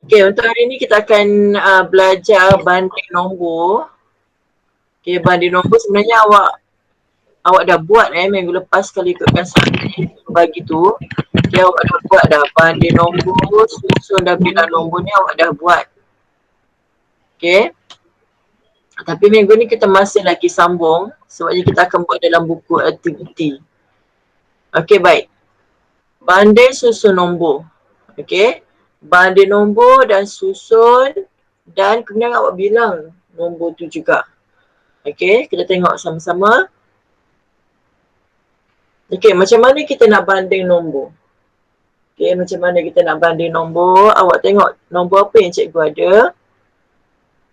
Okay, untuk hari ni kita akan belajar banding nombor. Okay, banding nombor sebenarnya awak dah buat minggu lepas kalau ikutkan saya bagi tu. Okay, awak dah buat dah banding nombor, susun dan bilang nombor ni awak dah buat. Okay. Tapi minggu ni kita masih lagi sambung sebabnya kita akan buat dalam buku aktiviti. Okay, baik. Banding susun nombor. Okay. Banding nombor dan susun dan kemudian awak bilang nombor tu juga. Okay, kita tengok sama-sama. Okay, macam mana kita nak banding nombor? Okay, macam mana kita nak banding nombor? Awak tengok nombor apa yang cikgu ada.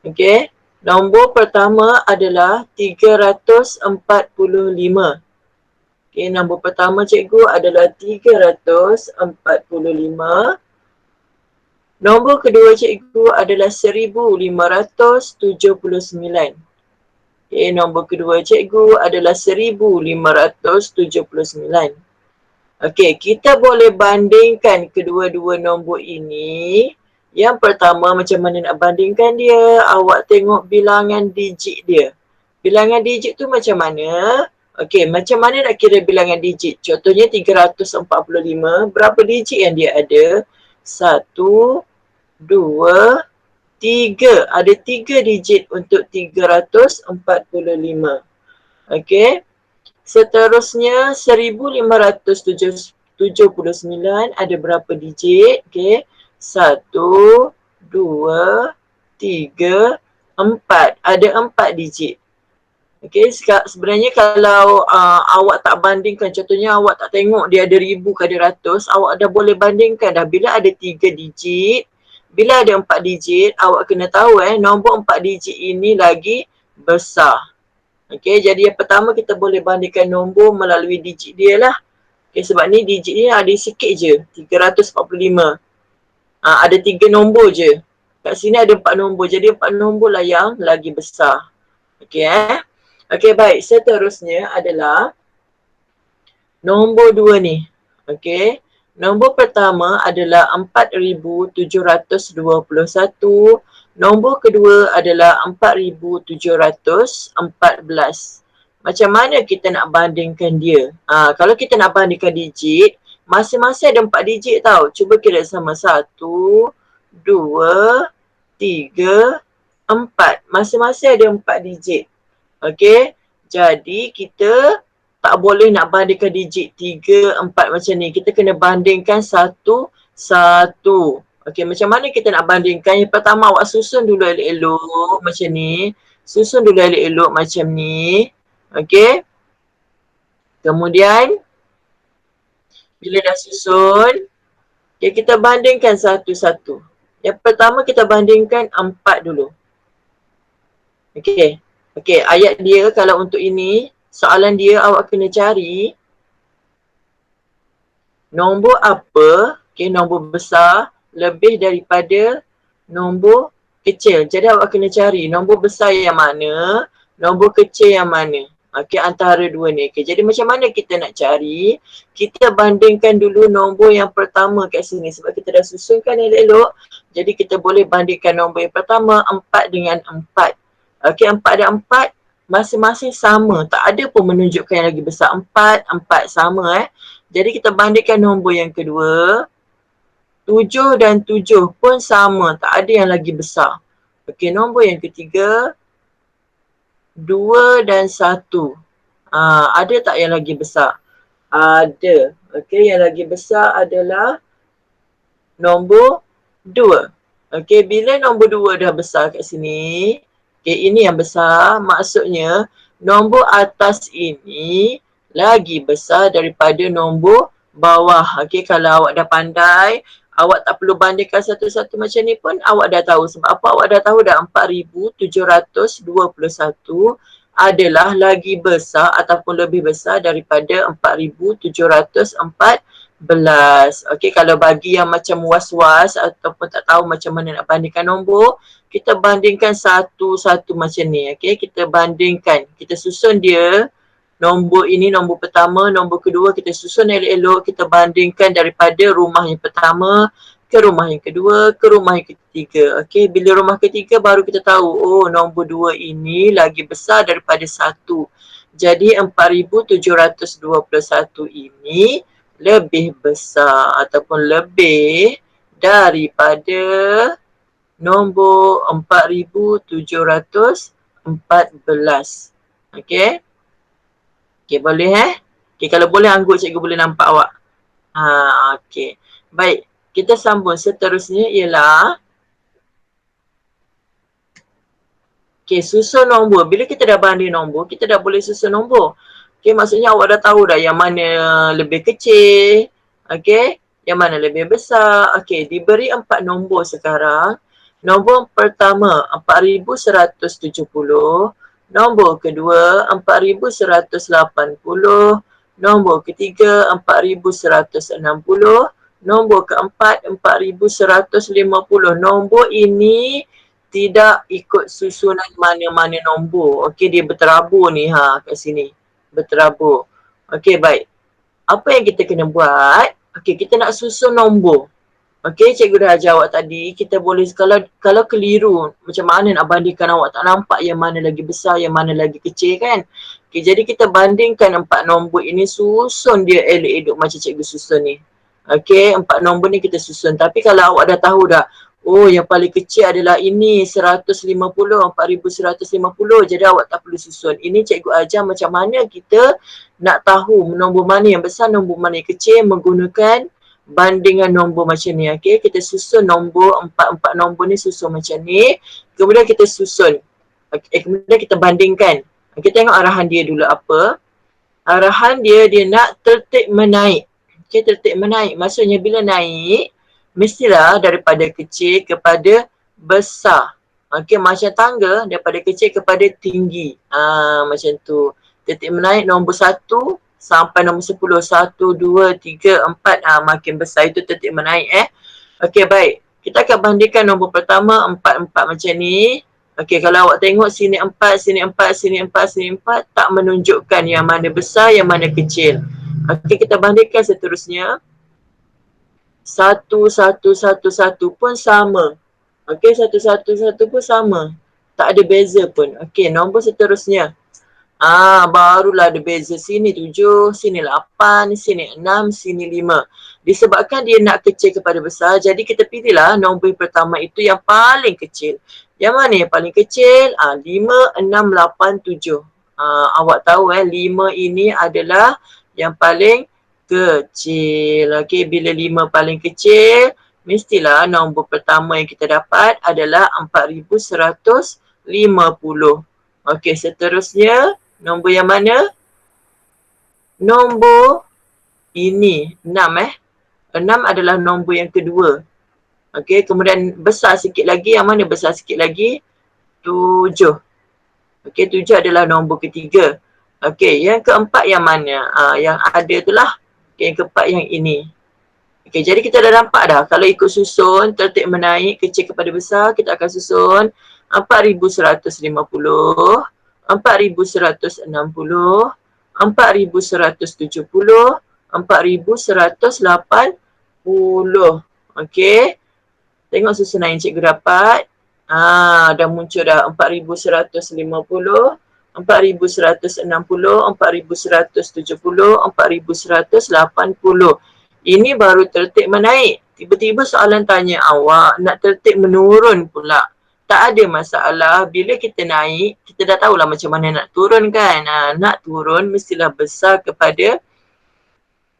Okay, nombor pertama adalah 345. Okay, nombor pertama cikgu adalah 345. Nombor kedua cikgu adalah 1579. Okay, nombor kedua cikgu adalah 1579. Okey, kita boleh bandingkan kedua-dua nombor ini. Yang pertama, macam mana nak bandingkan dia? Awak tengok bilangan digit dia. Bilangan digit tu macam mana? Okey, macam mana nak kira bilangan digit? Contohnya 345, berapa digit yang dia ada? 1, 2, 3. Ada 3 digit untuk 345. Okey. Seterusnya 1579 ada berapa digit? Okey. 1, 2, 3, 4. Ada 4 digit. Okey, sebenarnya kalau awak tak bandingkan, contohnya awak tak tengok dia ada ribu ke ada ratus, awak dah boleh bandingkan dah. Bila ada 3 digit, bila ada 4 digit, awak kena tahu nombor 4 digit ini lagi besar. Okey, jadi yang pertama kita boleh bandingkan nombor melalui digit dia lah. Okey, sebab ni digit ni ada sikit je, 345. Ada 3 nombor je. Kat sini ada 4 nombor, jadi 4 nombor lah yang lagi besar. Okey Okey, baik. Seterusnya adalah nombor 2 ni. Okey. Nombor pertama adalah 4721. Nombor kedua adalah 4714. Macam mana kita nak bandingkan dia? Kalau kita nak bandingkan digit, masing-masing ada 4 digit tau. Cuba kira sama. 1, 2, 3, 4. Masing-masing ada 4 digit. Okey, jadi kita tak boleh nak bandingkan digit 3, 4 macam ni. Kita kena bandingkan satu. Okey, macam mana kita nak bandingkan? Yang pertama awak susun dulu elok-elok macam ni. Susun dulu elok-elok macam ni. Okey. Kemudian, bila dah susun, okay, kita bandingkan satu-satu. Yang pertama kita bandingkan 4 dulu. Okey. Okey, ayat dia kalau untuk ini, soalan dia awak kena cari nombor apa, nombor besar lebih daripada nombor kecil. Jadi awak kena cari nombor besar yang mana, nombor kecil yang mana. Okey, antara dua ni. Okey, jadi macam mana kita nak cari? Kita bandingkan dulu nombor yang pertama kat sini sebab kita dah susunkan elok-elok. Jadi kita boleh bandingkan nombor yang pertama 4 dengan 4. Okey, 4 dan 4 masing-masing sama. Tak ada pun menunjukkan yang lagi besar. 4 sama Jadi kita bandingkan nombor yang kedua. 7 dan 7 pun sama. Tak ada yang lagi besar. Okey, nombor yang ketiga. 2 dan 1. Ada tak yang lagi besar? Ada. Okey, yang lagi besar adalah nombor 2. Okey, bila nombor 2 dah besar kat sini, okey, ini yang besar, maksudnya nombor atas ini lagi besar daripada nombor bawah. Okey, kalau awak dah pandai, awak tak perlu bandingkan satu-satu macam ni pun awak dah tahu. Sebab apa? Awak dah tahu dah 4721 adalah lagi besar ataupun lebih besar daripada 4714. Okey, kalau bagi yang macam was-was ataupun tak tahu macam mana nak bandingkan nombor, kita bandingkan satu-satu macam ni. Okey, kita bandingkan. Kita susun dia. Nombor ini nombor pertama, nombor kedua kita susun elok-elok. Kita bandingkan daripada rumah yang pertama ke rumah yang kedua, ke rumah yang ketiga. Okey, bila rumah ketiga baru kita tahu, oh nombor 2 ini lagi besar daripada 1. Jadi 4721 ini lebih besar ataupun lebih daripada nombor 4714. Okey? Okey, boleh Okey, kalau boleh angguk cikgu boleh nampak awak. Okey. Baik, kita sambung seterusnya ialah susun nombor. Bila kita dah banding nombor, kita dah boleh susun nombor. Maksudnya awak dah tahu dah yang mana lebih kecil, yang mana lebih besar. Diberi 4 nombor sekarang. Nombor pertama 4170, nombor kedua 4180, nombor ketiga 4160, nombor keempat 4150. Nombor ini tidak ikut susunan mana-mana nombor. Dia berterabur ni kat sini. Berterabur. Baik. Apa yang kita kena buat? Kita nak susun nombor. Cikgu dah ajar awak tadi, kita boleh kalau keliru, macam mana nak bandingkan, awak tak nampak yang mana lagi besar, yang mana lagi kecil kan? Jadi kita bandingkan 4 nombor ini, susun dia elok-elok macam cikgu susun ni. 4 nombor ni kita susun. Tapi kalau awak dah tahu dah, oh yang paling kecil adalah ini 150, 4150. Jadi awak tak perlu susun. Ini cikgu ajar macam mana kita nak tahu nombor mana yang besar, nombor mana yang kecil menggunakan bandingan nombor macam ni. Kita susun nombor, 4 nombor ni susun macam ni. Kemudian kita susun. Kemudian kita bandingkan. Kita tengok arahan dia dulu apa. Arahan dia nak tertib menaik. Tertib menaik. Maksudnya bila naik, mestilah daripada kecil kepada besar. Macam tangga daripada kecil kepada tinggi. Macam tu. Tertib menaik nombor 1 sampai nombor 10. 1, 2, 3, 4. Makin besar itu tertib menaik baik. Kita akan bandingkan nombor pertama 4 macam ni. Kalau awak tengok sini 4, sini 4, sini 4, sini 4, tak menunjukkan yang mana besar, yang mana kecil. Kita bandingkan seterusnya. 1, 1, 1, 1 pun sama. 1, 1, 1 pun sama. Tak ada beza pun. Nombor seterusnya. Barulah ada beza. Sini 7, sini 8, sini 6, sini 5. Disebabkan dia nak kecil kepada besar, jadi kita pilihlah nombor pertama itu yang paling kecil. Yang mana yang paling kecil? 5, 6, 8, 7. Awak tahu 5 ini adalah yang paling kecil. Bila 5 paling kecil, mestilah nombor pertama yang kita dapat adalah 4150. Seterusnya, nombor yang mana? Nombor ini, 6 6 adalah nombor yang kedua. Kemudian besar sikit lagi, yang mana besar sikit lagi? 7. 7 adalah nombor ketiga. Yang keempat yang mana? Yang ada tu lah. Yang keempat yang ini. Jadi kita dah nampak dah. Kalau ikut susun, tertib menaik, kecil kepada besar, kita akan susun 4150, 4160, 4170, 4180. Tengok susunan yang cikgu dapat. Dah muncul dah 4150, 4160, 4170, 4180. Ini baru tertib menaik. Tiba-tiba soalan tanya awak nak tertib menurun pula. Tak ada masalah. Bila kita naik, kita dah tahulah macam mana nak turun kan. Nak turun mestilah besar kepada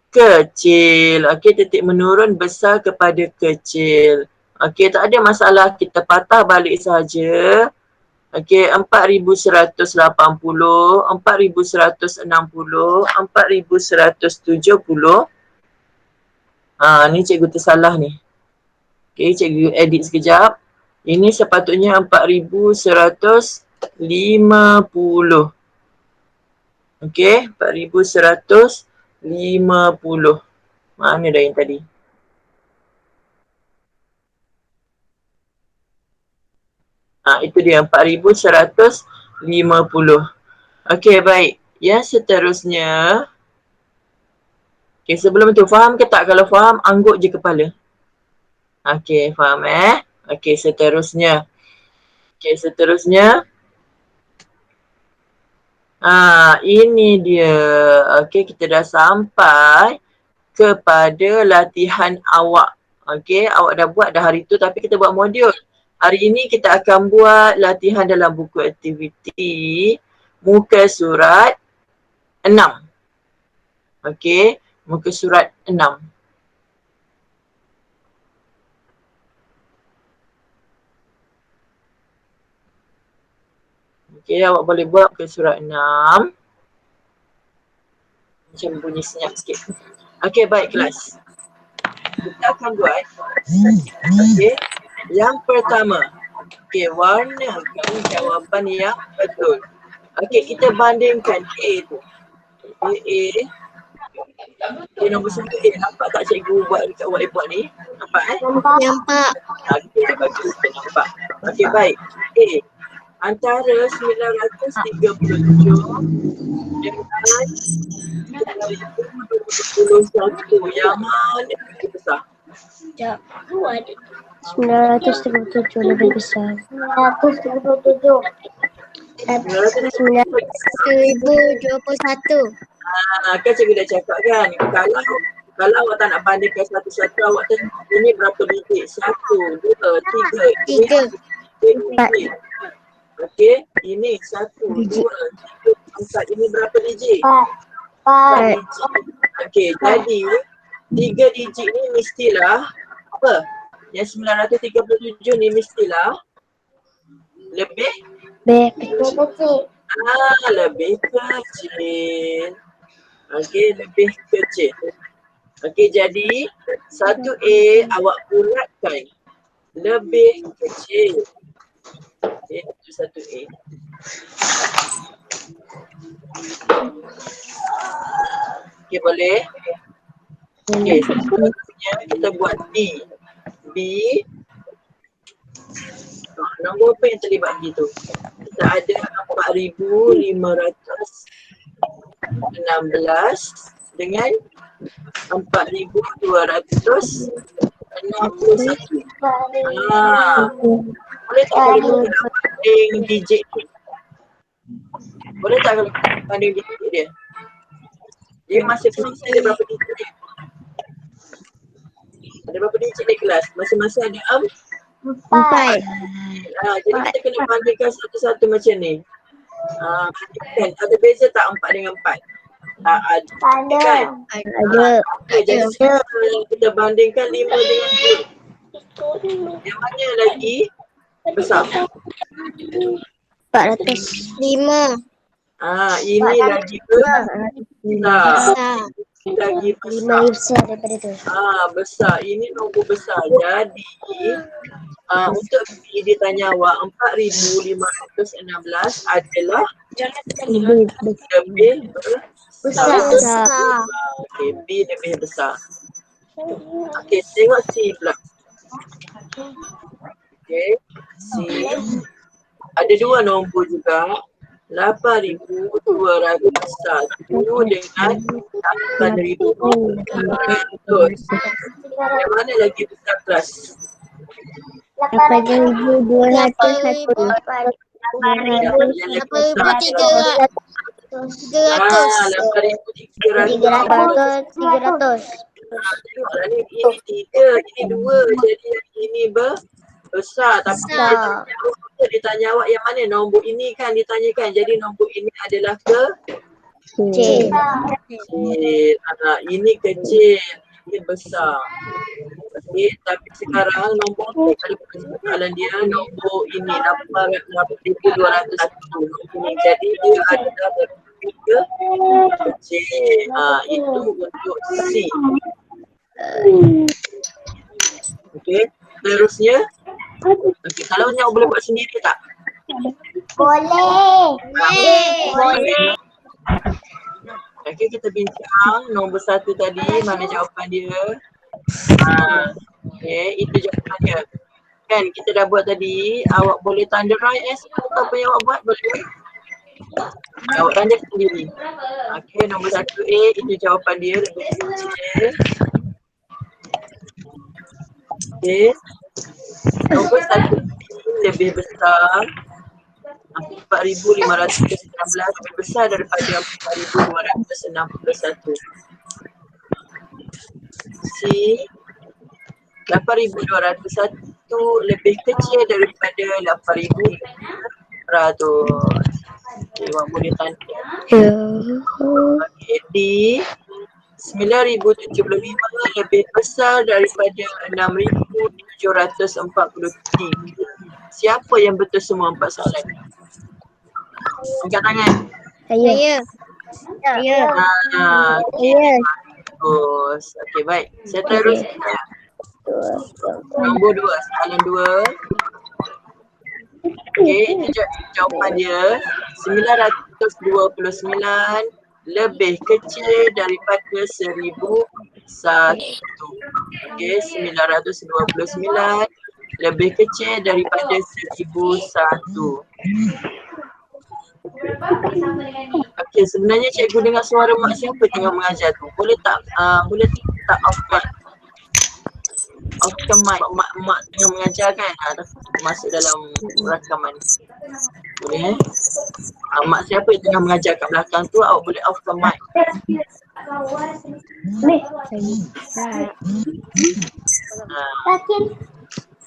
kecil. Tertib menurun besar kepada kecil. Tak ada masalah. Kita patah balik saja. 4180, 4160, 4170. Ni cikgu tersalah ni. Cikgu edit sekejap. Ini sepatutnya 4150. 4150. Mana dah yang tadi? Itu dia 4150. Baik. Yang seterusnya. Sebelum tu faham ke tak? Kalau faham, angguk je kepala. Okey, faham Okey, seterusnya. Ini dia. Okey, kita dah sampai kepada latihan awak. Okey, awak dah buat dah hari tu tapi kita buat modul. Hari ini kita akan buat latihan dalam buku aktiviti muka surat 6. Okey, muka surat 6. Okey, awak boleh buat muka surat 6. Macam bunyi senyap sikit. Okey, baik kelas. Kita akan buat. Okey, yang pertama. Okey, warnakan jawapan yang betul. Okey, kita bandingkan A tu. A. Okey, nombor 1 A. Nampak tak cikgu buat dekat whiteboard ni? Nampak Nampak. Okey, bagus. Kita nampak. Okey, baik. A. Antara 937 dengan 1021 yang mana lebih besar? 937 lebih besar. 937. 1021. Kan cikgu dah cakap kan, kalau awak tak nak bandingkan satu-satu, awak tengok ini berapa digit? 1, 2, 3. 3. Okey, ini 1, 2, 3, 4. Ini berapa digit? 4. Digit. Okey, jadi 3 digit ni mestilah apa? Yang 937 ni mestilah lebih kecil. lebih kecil. Okey, lebih kecil. Okey, jadi 1A awak bulatkan lebih kecil. Okey, itu 1A. Okey, boleh? Okey, seterusnya kita buat B. B. Nombor apa yang terlibat B tu? Kita ada 4,516 dengan 4,261. Boleh tak kalau kita banding digit ni? Boleh tak kalau kita banding digit dia? Dia masing-masing ada berapa digit dia? Ada berapa digit di kelas? Masing-masing ada 4. Jadi kita kena bandingkan satu-satu macam ni. Bandingkan. Ada beza tak 4 dengan 4? Ada. Kan? Jadi kita bandingkan 5 dengan 2. Yang mana lagi besar? 405. Ini lagi besar. Lagi besar. Besar daripada tu. Besar. Ini nombor besar. Jadi untuk ditanya awak 4,516 adalah lebih besar. Okey, B lebih besar. Okey, tengok C pula. Okey, C. Ada dua nombor juga. 8,201 dengan 8,200. Yang mana lagi besar kelas? 8,201. 300. Tengoklah ni, ini 3, ini 2. Jadi ini besar. Tapi ditanya awak yang mana nombor ini kan ditanyakan. Jadi nombor ini adalah Kecil. Ini kecil, ini besar. Okey, tapi sekarang nombor ni kalau soalan dia nombor ini 8,201 ini. Jadi dia adalah lebih kecil. Itu untuk C. Okey, seterusnya. Okey, kalau ni awak boleh buat sendiri tak? Boleh. Okey, kita bincang nombor 1 tadi, mana jawapan dia. Okey, itu jawapannya. Kan kita dah buat tadi, awak boleh tanda right apa yang awak buat, boleh? Awak tanda sendiri. Okey, nombor 1A, itu jawapan dia lebih kecil. Okey. Nombor 1 lebih besar 4,516 lebih besar daripada 4,261. C 8,201 lebih kecil daripada 8,300. Okey, Wak boleh tanda. Okey, D 9,075 lebih besar daripada 6,743. Siapa yang betul semua 4 soalan? Angkat tangan. Saya. Okey, bagus. Okey, baik. Seterusnya. Nombor 2, soalan 2. Okey, ini jawapan dia 929 lebih kecil daripada 1,001. Okey, 929 lebih kecil daripada 1,001. Okey, sebenarnya cikgu dengar suara mak siapa tengah mengajar tu? Boleh tak off-kan mic mak tengah mengajar kan? Masuk dalam rakaman. Boleh mak siapa yang tengah mengajar kat belakang tu, awak boleh off-kan mic.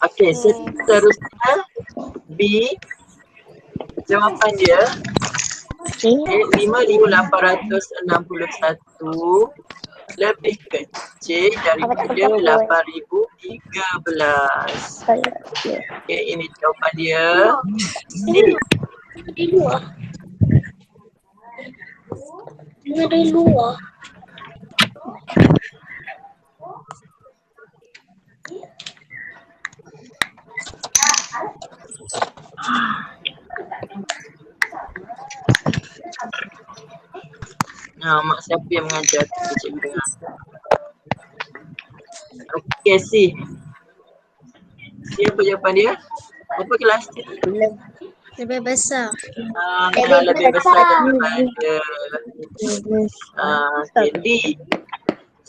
Okey, seterusnya B. Jawapan dia 5,861 lebih kecil daripada 8,013. Okey, ini jawapan dia. Dari luar. Mak siapa yang mengajar tu cikgu dengar. Okey, C. Siapa jawapan dia? Apa kelas dia? Lebih besar. Lebih besar daripada okey, D.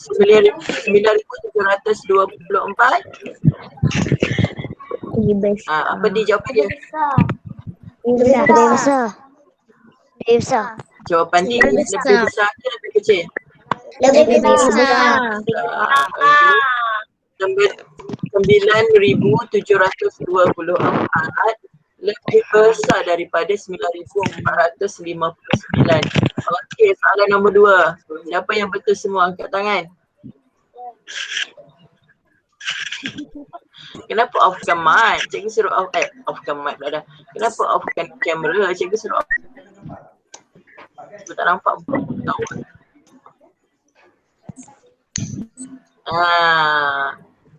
9,724. Apa D jawapan dia? Lebih besar. Jawapan D lebih besar ke lebih kecil? Lebih besar. 9,724 lebih besar daripada 9,459. Okey, soalan nombor 2. Siapa yang betul semua angkat tangan? Kenapa off-kan mic? Cikgu suruh off-kan mic pula dah. Kenapa off-kan kamera? Cikgu suruh off. Cikgu tak nampak muka awak.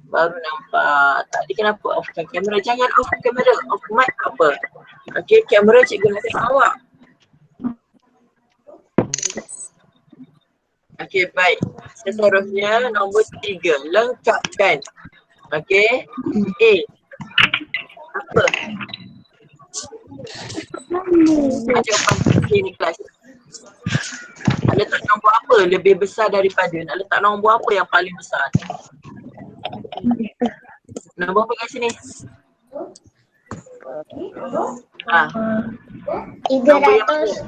Baru nampak. Tadi kenapa off-kan kamera? Jangan off kamera. Off mic apa? Okey, kamera cikgu nak tengok awak. Okey, baik. Seterusnya nombor 3. Lengkapkan. Okey. A. Apa? Jawapan ni kelas. Nak letak nombor apa lebih besar daripada? Nak letak nombor apa yang paling besar? Nombor apa kat sini? 300.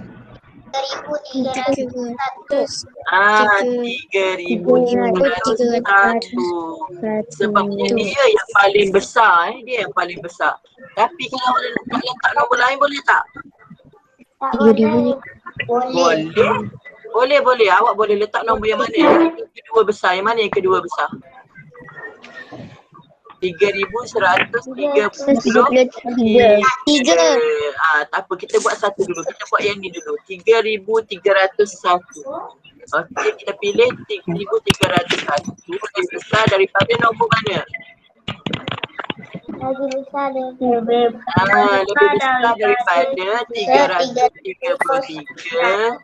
3,301. Sebabnya dia yang paling besar. Dia yang paling besar. Tapi kalau nak letak nombor lain boleh tak? Boleh. Awak boleh letak nombor yang mana? Yang kedua besar. Yang mana yang kedua besar? 3,133. Tak apa, kita buat satu dulu. Kita buat yang ni dulu. 3,301. Okey, kita pilih 3,301 lebih besar daripada nombor mana? Lebih besar daripada 333.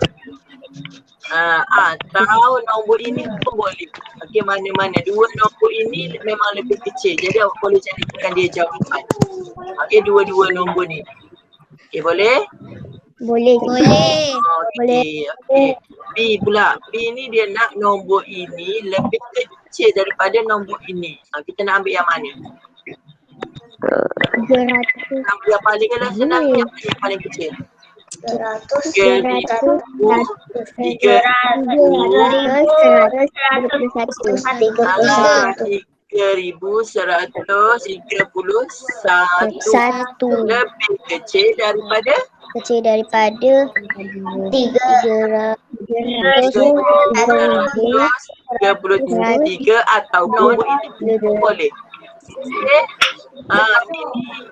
Atau nombor ini pun boleh. Okey, mana-mana. Dua nombor ini memang lebih kecil. Jadi awak boleh jadikan dia jawapan. Okey, dua-dua nombor ni. Okey, boleh? Boleh. Okey. B pula. B ni dia nak nombor ini lebih kecil daripada nombor ini. Kita nak ambil yang mana? 300. Ambil yang paling senang ni, yang paling kecil. 3,131 lebih kecil daripada 333 atau nombor ini boleh. Okay.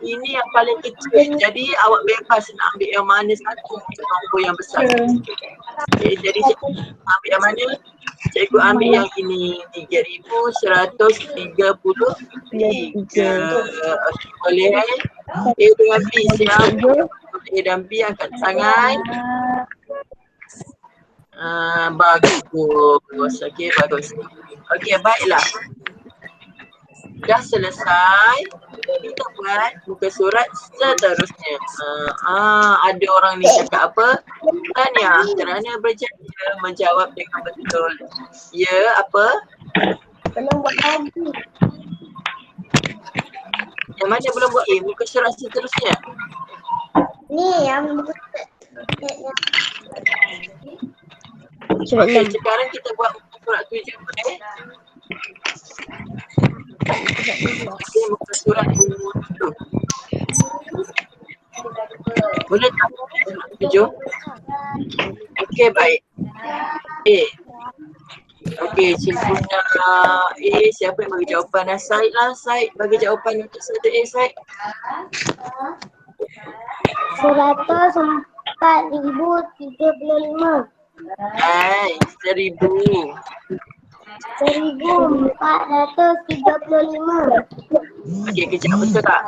Ini yang paling kecil. Jadi awak bebas nak ambil yang mana satu nombor yang besar. Okay, jadi cikgu ambil yang mana? Cikgu ambil yang ini 3,133. Okay, boleh A dengan B siap. A dan B angkat tangan. Bagus. Okay, bagus. Okay, baiklah. Dah selesai. Kita buat muka surat seterusnya. Ada orang ni cakap apa? Tahniah kerana berjaya menjawab dengan betul. Ya, apa? Belum buat lagi. Yang mana belum buat A? Muka surat seterusnya. Ni yang Okey, sekarang kita buat muka surat 7. Okey, muka surat 7. Boleh tak? 7. Okey, baik. A. Okey, cikgu nak A. Siapa yang bagi jawapan? Said lah, Said. Bagi jawapan untuk satu A, Said. 104,035. 1,000. 1,435. Okey, kejap betul tak?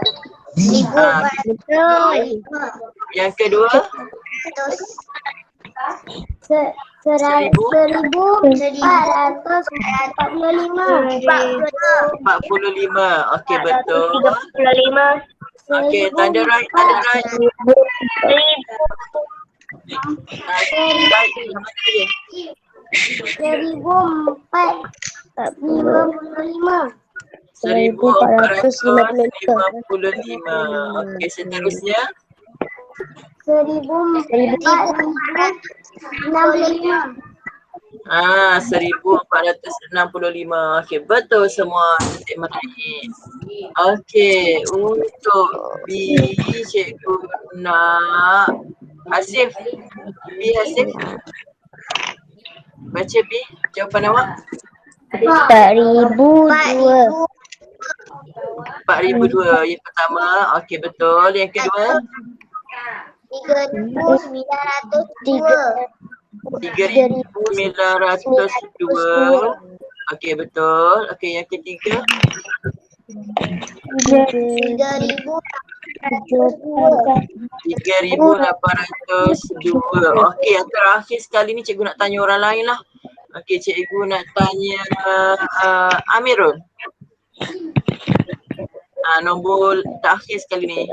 1,435. Yang kedua? 45. Okey, betul. 35. Okey, tanda right. Baik, sama dia. 1,455. 1,455. Okey, seterusnya. 1,465. 1,465. Okey, betul semua. Titik meraih. Okey, untuk B, cikgu nak Hasif. B, Hasif. Baca B, jawapan awak. 4,002. 4,002 yang pertama. Okey, betul. Yang kedua? 3,902. 3,902. Okey, betul. Okey, yang ketiga? 3,802. Okey, yang terakhir sekali ni cikgu nak tanya orang lain lah. Okey, cikgu nak tanya Amirul. Nombor terakhir sekali ni.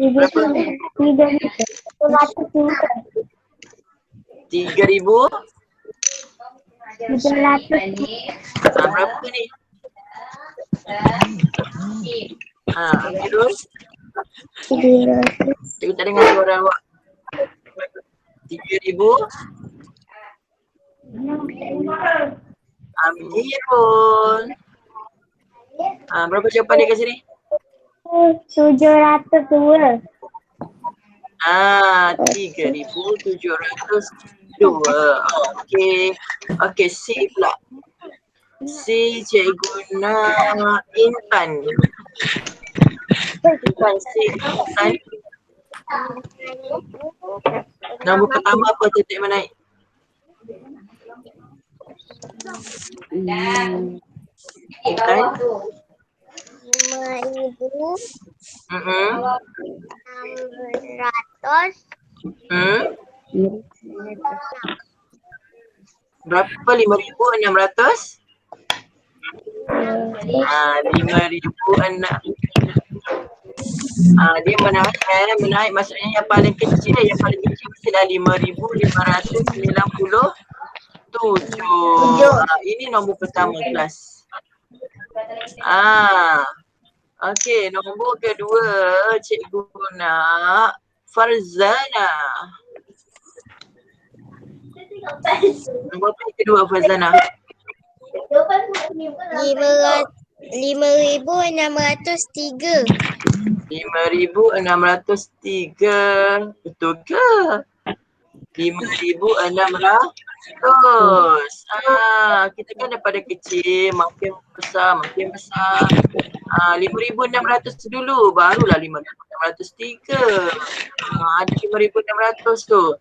Berapa? 3,000. Berapa ni? Amirul. Cikgu tak dengar suara awak. 3,000. Amirul. Berapa jawapan dia kat sini? 702. 3,702. Okey, C pula. C cikgu nak Intan. Intan, C Intan. Nombor pertama apa titik menaik? Intan. 5,600. Berapa? 5,600? 5,600. Dia menaik maksudnya yang paling kecil mestilah 5,597. Ini nombor pertama kelas. Okey, nombor kedua cikgu nak Farzana. Nombor apa yang kedua Farzana? 5,603. 5,603. Betul ke? 5,600. Kita kan daripada kecil makin besar. 5,600 dulu, barulah 5,603. Ada 5,600 tu.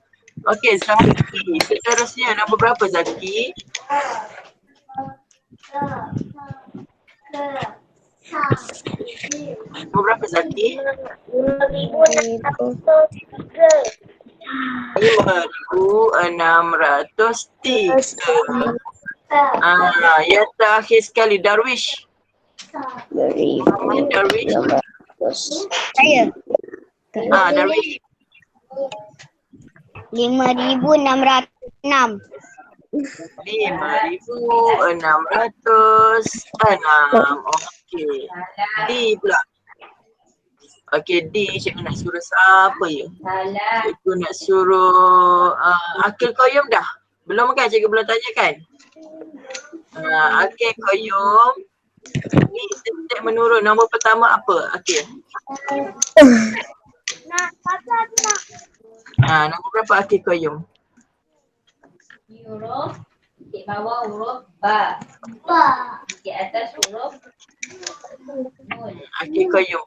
Okey, Zaki. Seterusnya nombor berapa Zaki? Nombor berapa Zaki? 5,603. Yang terakhir sekali Darwish. Darwish. Saya. Darwish. 5,606. 5,606. Okey. D pula. Okey, D cikgu nak suruh siapa ya? Cikgu nak suruh Akil Qayyum dah? Belum kan? Cikgu belum tanya kan? Akil Qayyum. Ni step menurun. Nombor pertama apa Akil? Nombor berapa Akil Qayyum? Huruf di bawah huruf ba. Di atas huruf nun. Akil Qayyum.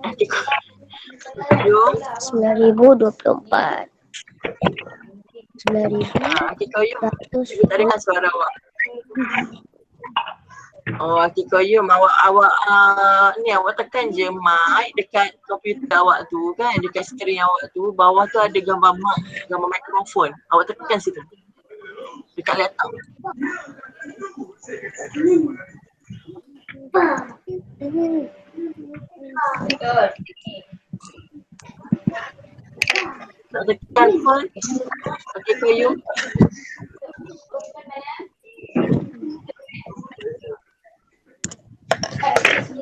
Akil Qayyum. 9,024. 9,100. Akil Qayyum. Cikgu tak dengar suara awak. Akil Qayyum, awak awak tekan je mic dekat komputer awak tu kan, dekat skrin awak tu, bawah tu ada gambar mic, gambar mikrofon. Awak tekan situ. Dekat laptop. Betul. Tak tekan pun. Akil Qayyum.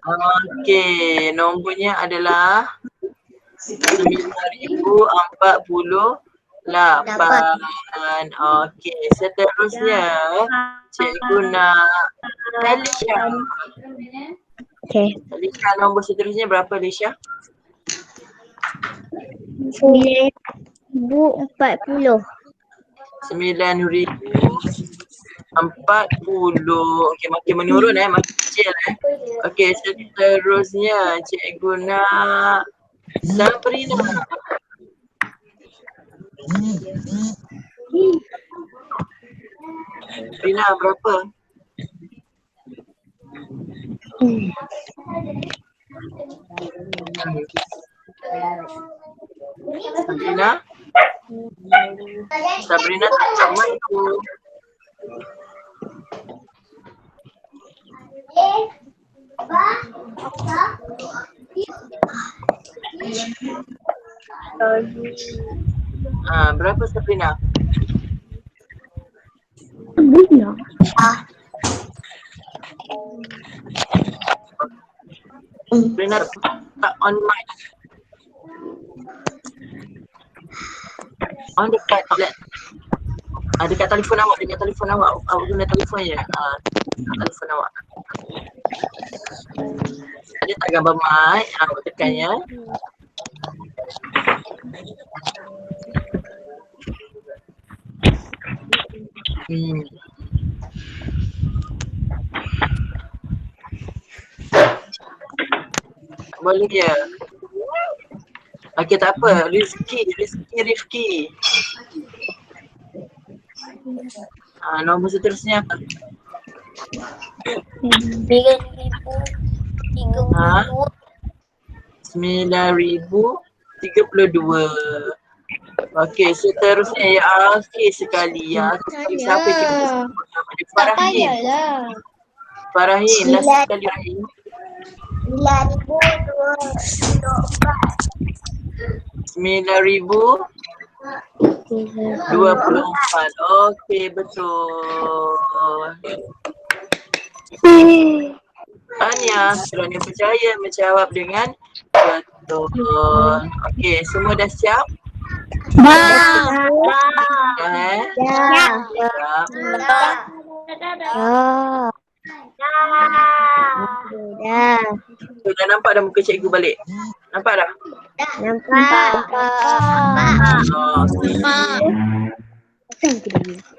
Okey, nombornya adalah 9,048. Okey, seterusnya cikgu nak Alisha. Okey. Alisha, nombor seterusnya berapa Alisha? 9,040. 9,040. Okey, makin menurun makin kecil Okey, seterusnya cikgu nak Sabrina. Sabrina berapa? Sabrina tak sama itu. Berapa Sabrina? Sabrina tak on mic. Dekat tablet. Dekat telefon awak, Awak guna telefon je. Telefon awak. Ada tak gambar mic? Awak tekan ya. Boleh je. Okey, tak apa. Rifki. Nombor seterusnya apa? 9,032. Okey, seterusnya ya akhir sekali. Siapa cikgu sebut nama dia? Rahim, last sekali Rahim. 9,024. Okey, betul. Tahniah, kerana percaya menjawab dengan betul. Okey, semua dah siap? Dah eh? Siap. Tu dah nampak dah muka cikgu balik? Nampak dah?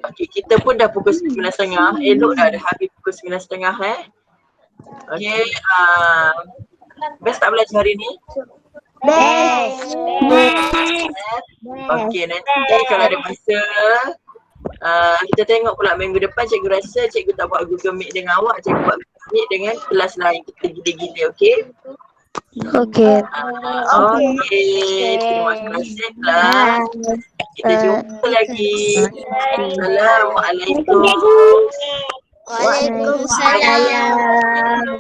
Okey, kita pun dah pukul 9.30. Elok dah habis pukul 9.30 Okey, best tak belajar hari ni? Okey, nanti kalau ada masa kita tengok pula minggu depan cikgu rasa cikgu tak buat Google Meet dengan awak, cikgu buat Google Meet dengan kelas lain, kita gila-gila, okey? Okey, terima kasih kelas. Kita jumpa lagi. Assalamualaikum. Waalaikumsalam.